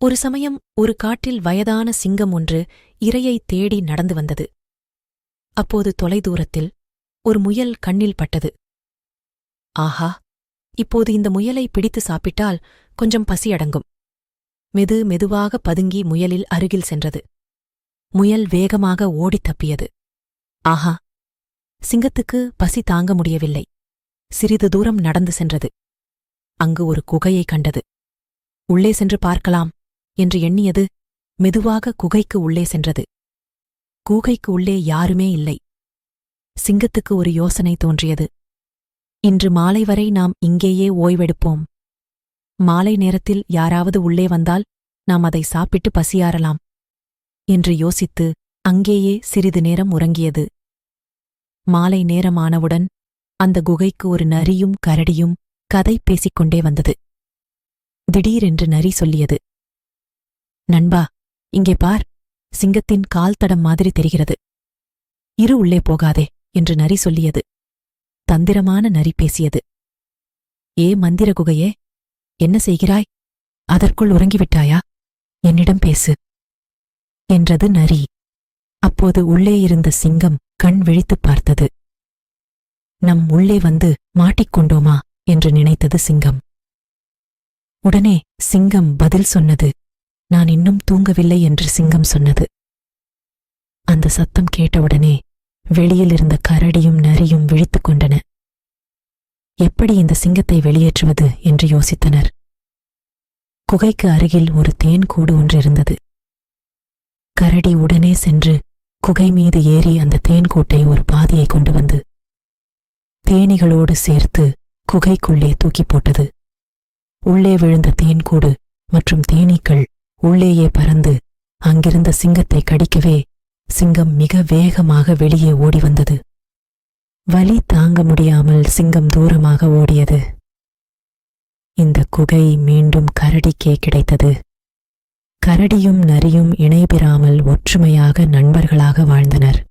ஒரு சமயம் ஒரு காட்டில் வயதான சிங்கம் ஒன்று இரையைத் தேடி நடந்து வந்தது. அப்போது தொலைதூரத்தில் ஒரு முயல் கண்ணில் பட்டது. ஆஹா, இப்போது இந்த முயலை பிடித்து சாப்பிட்டால் கொஞ்சம் பசியடங்கும். மெதுவாக பதுங்கி முயலில் அருகில் சென்றது. முயல் வேகமாக ஓடித் தப்பியது. ஆஹா, சிங்கத்துக்கு பசி தாங்க முடியவில்லை. சிறிது தூரம் நடந்து சென்றது. அங்கு ஒரு குகையைக் கண்டது. உள்ளே சென்று பார்க்கலாம் என்று எண்ணியது மெதுவாக குகைக்கு உள்ளே சென்றது. குகைக்கு உள்ளே யாருமே இல்லை. சிங்கத்துக்கு ஒரு யோசனை தோன்றியது. இன்று மாலை வரை நாம் இங்கேயே ஓய்வெடுப்போம். மாலை நேரத்தில் யாராவது உள்ளே வந்தால் நாம் அதை சாப்பிட்டு பசியாறலாம் என்று யோசித்து அங்கேயே சிறிது நேரம் உறங்கியது. மாலை நேரமானவுடன் அந்த குகைக்கு ஒரு நரியும் கரடியும் கதை பேசிக்கொண்டே வந்தது. திடீரென்று நரி சொல்லியது, நண்பா, இங்கே பார், சிங்கத்தின் கால் தடம் மாதிரி தெரிகிறது. இரு உள்ளே போகாதே என்று நரி சொல்லியது. தந்திரமான நரி பேசியது. ஏ மந்திர குகையே, என்ன செய்கிறாய்? அதற்குள் உறங்கிவிட்டாயா? என்னிடம் பேசு என்றது நரி. அப்போது உள்ளே இருந்த சிங்கம் கண் விழித்துப் பார்த்தது. நம் உள்ளே வந்து மாட்டிக்கொண்டோமா என்று நினைத்தது சிங்கம். உடனே சிங்கம் பதில் சொன்னது. நான் இன்னும் தூங்கவில்லை என்று சிங்கம் சொன்னது. அந்த சத்தம் கேட்டவுடனே வெளியில் இருந்த கரடியும் நரியும் விழித்துக் கொண்டன. எப்படி இந்த சிங்கத்தை வெளியேற்றுவது என்று யோசித்தனர். குகைக்கு அருகில் ஒரு தேன் கூடு ஒன்று இருந்தது. கரடி உடனே சென்று குகை மீது ஏறி அந்த தேன் கூட்டை ஒரு பாதியை கொண்டு வந்து தேனீகளோடு சேர்த்து குகைக்குள்ளே தூக்கி போட்டது. உள்ளே விழுந்த தேன்கூடு மற்றும் தேனீக்கள் உள்ளேயே பறந்து அங்கிருந்த சிங்கத்தை கடிக்கவே சிங்கம் மிக வேகமாக வெளியே ஓடி வந்தது. வலி தாங்க முடியாமல் சிங்கம் தூரமாக ஓடியது. இந்த குகை மீண்டும் கரடிக்கே கிடைத்தது. கரடியும் நரியும் இணைபிராமல் ஒற்றுமையாக நண்பர்களாக வாழ்ந்தனர்.